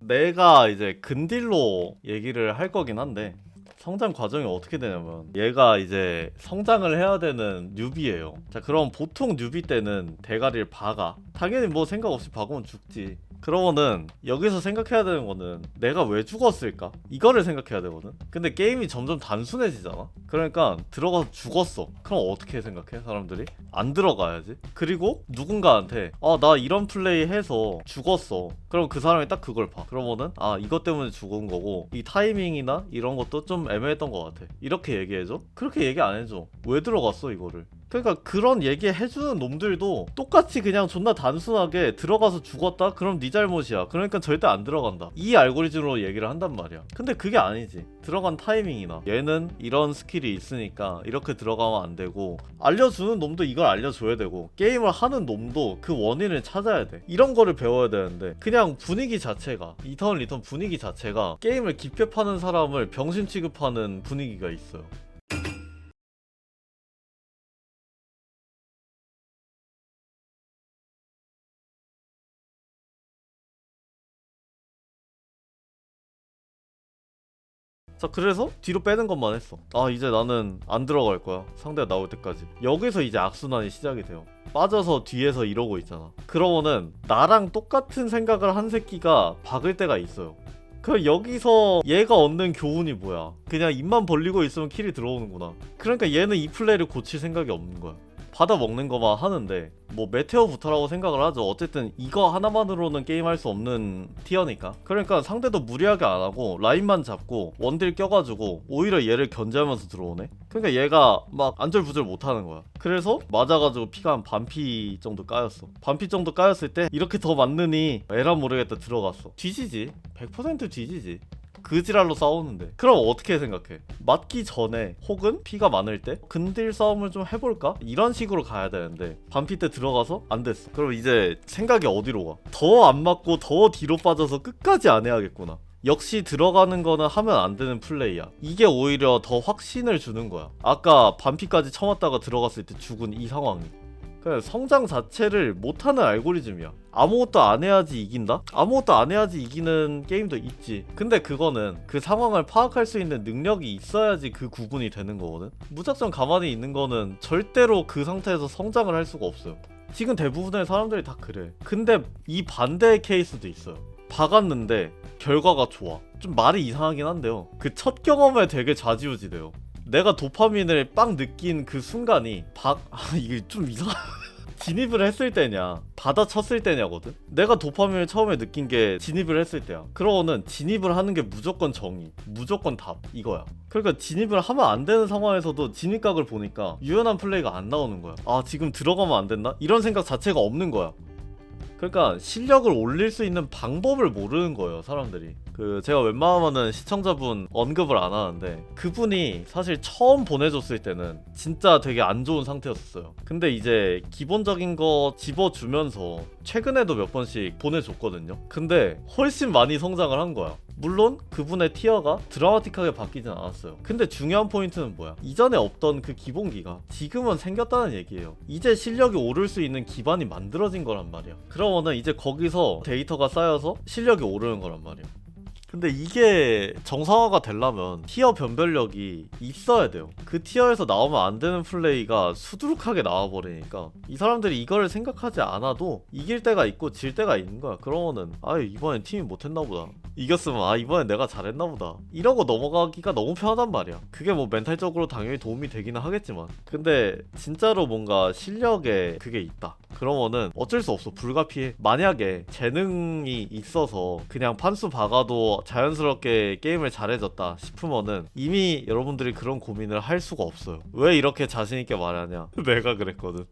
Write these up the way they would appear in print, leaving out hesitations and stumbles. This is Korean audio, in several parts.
내가 이제 근딜로 얘기를 할 거긴 한데 성장 과정이 어떻게 되냐면 얘가 이제 성장을 해야 되는 뉴비예요. 자, 그럼 보통 뉴비 때는 대가리를 박아. 당연히 뭐 생각 없이 박으면 죽지. 그러면은 여기서 생각해야 되는 거는 내가 왜 죽었을까? 이거를 생각해야 되거든. 근데 게임이 점점 단순해지잖아. 그러니까 들어가서 죽었어. 그럼 어떻게 생각해 사람들이? 안 들어가야지. 그리고 누군가한테 나 이런 플레이 해서 죽었어. 그럼 그 사람이 딱 그걸 봐. 그러면은 이것 때문에 죽은 거고 이 타이밍이나 이런 것도 좀 애매했던 것 같아. 이렇게 얘기해줘? 그렇게 얘기 안 해줘. 왜 들어갔어 이거를? 그러니까 그런 얘기 해주는 놈들도 똑같이 그냥 존나 단순하게 들어가서 죽었다? 그럼 네 잘못이야. 그러니까 절대 안 들어간다. 이 알고리즘으로 얘기를 한단 말이야. 근데 그게 아니지. 들어간 타이밍이나 얘는 이런 스킬이 있으니까 이렇게 들어가면 안 되고, 알려주는 놈도 이걸 알려줘야 되고, 게임을 하는 놈도 그 원인을 찾아야 돼. 이런 거를 배워야 되는데 그냥 분위기 자체가, 이턴 리턴 분위기 자체가 게임을 깊게 파는 사람을 병신 취급하는 분위기가 있어요. 자, 그래서 뒤로 빼는 것만 했어. 이제 나는 안 들어갈 거야. 상대가 나올 때까지. 여기서 이제 악순환이 시작이 돼요. 빠져서 뒤에서 이러고 있잖아. 그러면은 나랑 똑같은 생각을 한 새끼가 박을 때가 있어요. 그 여기서 얘가 얻는 교훈이 뭐야? 그냥 입만 벌리고 있으면 킬이 들어오는구나. 그러니까 얘는 이 플레이를 고칠 생각이 없는 거야. 받아 먹는 거만 하는데 뭐 메테오부터라고 생각을 하죠. 어쨌든 이거 하나만으로는 게임할 수 없는 티어니까. 그러니까 상대도 무리하게 안 하고 라인만 잡고 원딜 껴가지고 오히려 얘를 견제하면서 들어오네. 그러니까 얘가 막 안절부절 못하는 거야. 그래서 맞아가지고 피가 한 반피 정도 까였어. 반피 정도 까였을 때 이렇게 더 맞느니 에라 모르겠다 들어갔어. 뒤지지. 100% 뒤지지. 그 지랄로 싸우는데. 그럼 어떻게 생각해? 맞기 전에 혹은 피가 많을 때 근딜 싸움을 좀 해볼까? 이런 식으로 가야 되는데 반피 때 들어가서 안 됐어. 그럼 이제 생각이 어디로 가? 더 안 맞고 더 뒤로 빠져서 끝까지 안 해야겠구나. 역시 들어가는 거는 하면 안 되는 플레이야. 이게 오히려 더 확신을 주는 거야. 아까 반피까지 쳐맞다가 들어갔을 때 죽은 이 상황이. 그냥 성장 자체를 못하는 알고리즘이야. 아무것도 안 해야지 이긴다? 아무것도 안 해야지 이기는 게임도 있지. 근데 그거는 그 상황을 파악할 수 있는 능력이 있어야지 그 구분이 되는 거거든. 무작정 가만히 있는 거는 절대로 그 상태에서 성장을 할 수가 없어요. 지금 대부분의 사람들이 다 그래. 근데 이 반대의 케이스도 있어요. 박았는데 결과가 좋아. 좀 말이 이상하긴 한데요. 그 첫 경험에 되게 좌지우지돼요. 내가 도파민을 빵 느낀 그 순간이 이게 좀 이상하... 진입을 했을 때냐 받아쳤을 때냐거든. 내가 도파민을 처음에 느낀 게 진입을 했을 때야. 그러고는 진입을 하는 게 무조건 정의, 무조건 답 이거야. 그러니까 진입을 하면 안 되는 상황에서도 진입각을 보니까 유연한 플레이가 안 나오는 거야. 지금 들어가면 안 된다? 이런 생각 자체가 없는 거야. 그러니까 실력을 올릴 수 있는 방법을 모르는 거예요 사람들이. 제가 웬만하면은 시청자분 언급을 안 하는데, 그분이 사실 처음 보내줬을 때는 진짜 되게 안 좋은 상태였어요. 근데 이제 기본적인 거 집어주면서 최근에도 몇 번씩 보내줬거든요. 근데 훨씬 많이 성장을 한 거야. 물론 그분의 티어가 드라마틱하게 바뀌진 않았어요. 근데 중요한 포인트는 뭐야? 이전에 없던 그 기본기가 지금은 생겼다는 얘기예요. 이제 실력이 오를 수 있는 기반이 만들어진 거란 말이야. 그러면은 이제 거기서 데이터가 쌓여서 실력이 오르는 거란 말이야. 근데 이게 정상화가 되려면 티어 변별력이 있어야 돼요. 그 티어에서 나오면 안 되는 플레이가 수두룩하게 나와버리니까 이 사람들이 이거를 생각하지 않아도 이길 때가 있고 질 때가 있는 거야. 그러면은 이번엔 팀이 못했나 보다. 이겼으면 이번엔 내가 잘했나 보다. 이러고 넘어가기가 너무 편하단 말이야. 그게 뭐 멘탈적으로 당연히 도움이 되기는 하겠지만, 근데 진짜로 뭔가 실력에 그게 있다. 그러면은 어쩔 수 없어. 불가피해. 만약에 재능이 있어서 그냥 판수 박아도 자연스럽게 게임을 잘해졌다 싶으면은 이미 여러분들이 그런 고민을 할 수가 없어요. 왜 이렇게 자신있게 말하냐? 내가 그랬거든.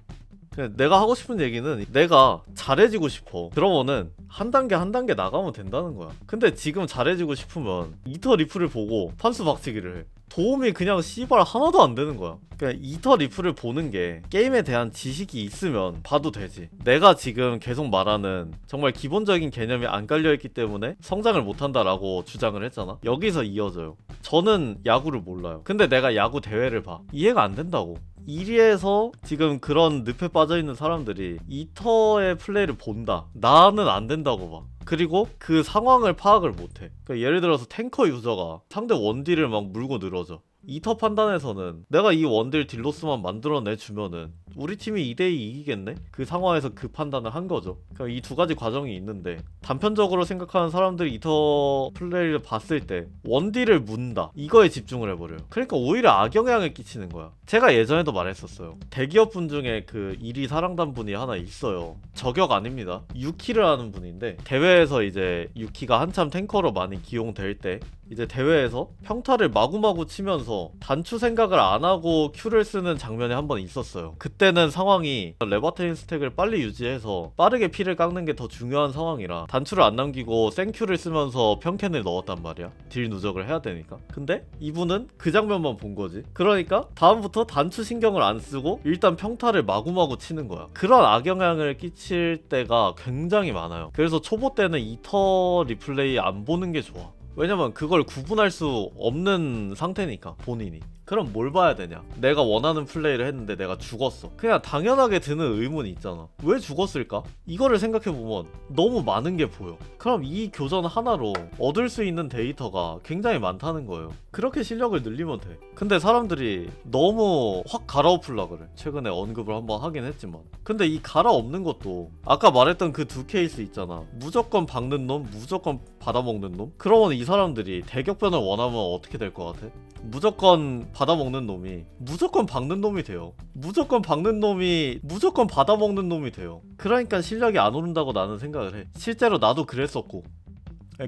내가 하고 싶은 얘기는 내가 잘해지고 싶어. 그러면은 한 단계 한 단계 나가면 된다는 거야. 근데 지금 잘해지고 싶으면 이터 리플을 보고 판수 박치기를 해. 도움이 그냥 씨발 하나도 안 되는 거야. 그냥 이터 리플을 보는 게 게임에 대한 지식이 있으면 봐도 되지. 내가 지금 계속 말하는 정말 기본적인 개념이 안 깔려있기 때문에 성장을 못한다라고 주장을 했잖아. 여기서 이어져요. 저는 야구를 몰라요. 근데 내가 야구 대회를 봐. 이해가 안 된다고. 1위에서 지금 그런 늪에 빠져있는 사람들이 이터의 플레이를 본다. 나는 안 된다고 봐. 그리고 그 상황을 파악을 못해. 그러니까 예를 들어서 탱커 유저가 상대 원딜을 막 물고 늘어져. 이터 판단에서는 내가 이 원딜 딜로스만 만들어내주면은 우리 팀이 2대2 이기겠네? 그 상황에서 그 판단을 한 거죠. 그러니까 이 두 가지 과정이 있는데 단편적으로 생각하는 사람들이 이터 플레이를 봤을 때 원딜을 문다. 이거에 집중을 해버려요. 그러니까 오히려 악영향을 끼치는 거야. 제가 예전에도 말했었어요. 대기업 분 중에 그 1위 사랑단 분이 하나 있어요. 저격 아닙니다. 유키를 하는 분인데 대회에서 이제 유키가 한참 탱커로 많이 기용될 때 이제 대회에서 평타를 마구마구 치면서 단추 생각을 안 하고 Q를 쓰는 장면이 한 번 있었어요. 그때는 상황이 레바테인 스택을 빨리 유지해서 빠르게 피를 깎는 게 더 중요한 상황이라 단추를 안 남기고 생큐를 쓰면서 평캔을 넣었단 말이야. 딜 누적을 해야 되니까. 근데 이분은 그 장면만 본 거지. 그러니까 다음부터 단추 신경을 안 쓰고 일단 평타를 마구마구 치는 거야. 그런 악영향을 끼칠 때가 굉장히 많아요. 그래서 초보 때는 이터 리플레이 안 보는 게 좋아. 왜냐면 그걸 구분할 수 없는 상태니까 본인이. 그럼 뭘 봐야 되냐? 내가 원하는 플레이를 했는데 내가 죽었어. 그냥 당연하게 드는 의문이 있잖아. 왜 죽었을까? 이거를 생각해보면 너무 많은 게 보여. 그럼 이 교전 하나로 얻을 수 있는 데이터가 굉장히 많다는 거예요. 그렇게 실력을 늘리면 돼. 근데 사람들이 너무 확 갈아엎으려 그래. 최근에 언급을 한번 하긴 했지만. 근데 이 갈아엎는 것도 아까 말했던 그 두 케이스 있잖아. 무조건 박는 놈, 무조건 받아먹는 놈? 그러면 이 사람들이 대격변을 원하면 어떻게 될 것 같아? 무조건 받아먹는 놈이 무조건 박는 놈이 돼요. 무조건 박는 놈이 무조건 받아먹는 놈이 돼요. 그러니까 실력이 안 오른다고 나는 생각을 해. 실제로 나도 그랬었고.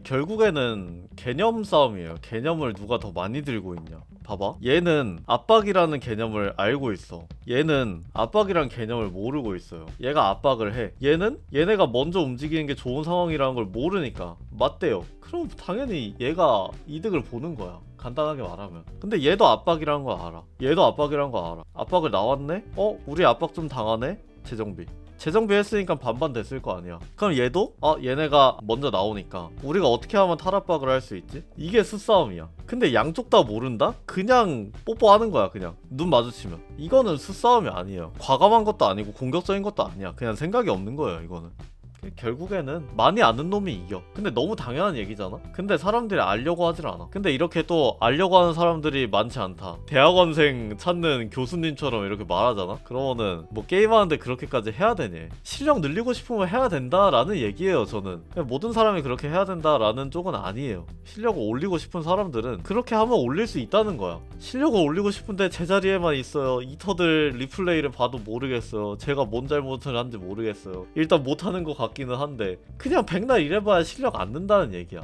결국에는 개념 싸움이에요. 개념을 누가 더 많이 들고 있냐. 봐봐. 얘는 압박이라는 개념을 알고 있어. 얘는 압박이라는 개념을 모르고 있어요. 얘가 압박을 해. 얘는 얘네가 먼저 움직이는 게 좋은 상황이라는 걸 모르니까 맞대요. 그럼 당연히 얘가 이득을 보는 거야. 간단하게 말하면. 근데 얘도 압박이라는 거 알아. 얘도 압박이라는 거 알아. 압박을 나왔네? 우리 압박 좀 당하네? 재정비 했으니까 반반 됐을 거 아니야. 그럼 얘도 얘네가 먼저 나오니까 우리가 어떻게 하면 탈압박을 할 수 있지? 이게 수싸움이야. 근데 양쪽 다 모른다? 그냥 뽀뽀하는 거야. 그냥 눈 마주치면. 이거는 수싸움이 아니에요. 과감한 것도 아니고 공격적인 것도 아니야. 그냥 생각이 없는 거예요. 이거는. 결국에는 많이 아는 놈이 이겨. 근데 너무 당연한 얘기잖아? 근데 사람들이 알려고 하질 않아. 근데 이렇게 또 알려고 하는 사람들이 많지 않다. 대학원생 찾는 교수님처럼 이렇게 말하잖아? 그러면은 뭐 게임하는데 그렇게까지 해야 되니? 실력 늘리고 싶으면 해야 된다라는 얘기예요. 저는 그냥 모든 사람이 그렇게 해야 된다라는 쪽은 아니에요. 실력을 올리고 싶은 사람들은 그렇게 하면 올릴 수 있다는 거야. 실력을 올리고 싶은데 제자리에만 있어요. 이터들 리플레이를 봐도 모르겠어요. 제가 뭔 잘못을 한지 모르겠어요. 일단 못하는 것 같기는 한데 그냥 백날 일해봐야 실력 안 는다는 얘기야.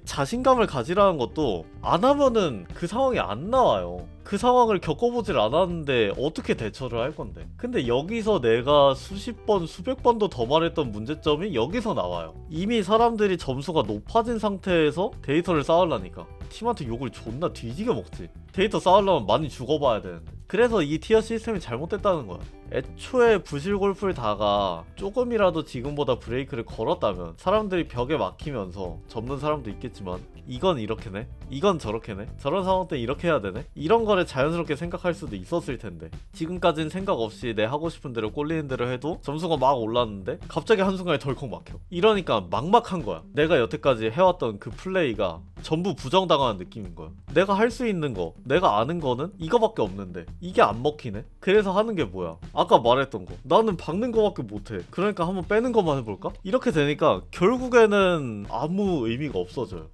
자신감을 가지라는 것도 안 하면은 그 상황이 안 나와요. 그 상황을 겪어보질 않았는데 어떻게 대처를 할 건데. 근데 여기서 내가 수십 번 수백 번도 더 말했던 문제점이 여기서 나와요. 이미 사람들이 점수가 높아진 상태에서 데이터를 쌓으려니까 팀한테 욕을 존나 뒤지게 먹지. 데이터 쌓으려면 많이 죽어봐야 되는데. 그래서 이 티어 시스템이 잘못됐다는 거야. 애초에 부실 골프를 다가 조금이라도 지금보다 브레이크를 걸었다면 사람들이 벽에 막히면서 접는 사람도 있겠지만 이건 이렇게네? 이건 저렇게네? 저런 상황 때 이렇게 해야 되네? 이런 거를 자연스럽게 생각할 수도 있었을 텐데 지금까진 생각 없이 내 하고 싶은 대로 꼴리는 대로 해도 점수가 막 올랐는데 갑자기 한순간에 덜컥 막혀. 이러니까 막막한 거야. 내가 여태까지 해왔던 그 플레이가 전부 부정당하는 느낌인 거야. 내가 할 수 있는 거, 내가 아는 거는 이거밖에 없는데 이게 안 먹히네? 그래서 하는 게 뭐야? 아까 말했던 거. 나는 박는 거밖에 못해. 그러니까 한번 빼는 것만 해볼까? 이렇게 되니까 결국에는 아무 의미가 없어져요.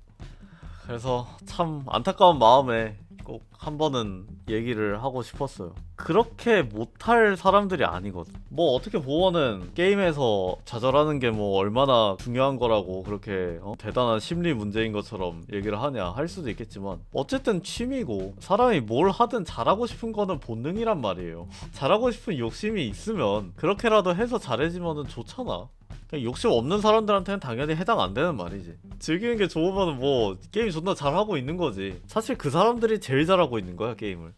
그래서 참 안타까운 마음에 꼭 한 번은 얘기를 하고 싶었어요. 그렇게 못할 사람들이 아니거든. 뭐 어떻게 보면은 게임에서 좌절하는 게 뭐 얼마나 중요한 거라고 그렇게 대단한 심리 문제인 것처럼 얘기를 하냐 할 수도 있겠지만 어쨌든 취미고 사람이 뭘 하든 잘하고 싶은 거는 본능이란 말이에요. 잘하고 싶은 욕심이 있으면 그렇게라도 해서 잘해지면은 좋잖아. 욕심 없는 사람들한테는 당연히 해당 안 되는 말이지. 즐기는 게 좋으면 뭐 게임 존나 잘하고 있는 거지. 사실 그 사람들이 제일 잘하고 있는 거야 게임을.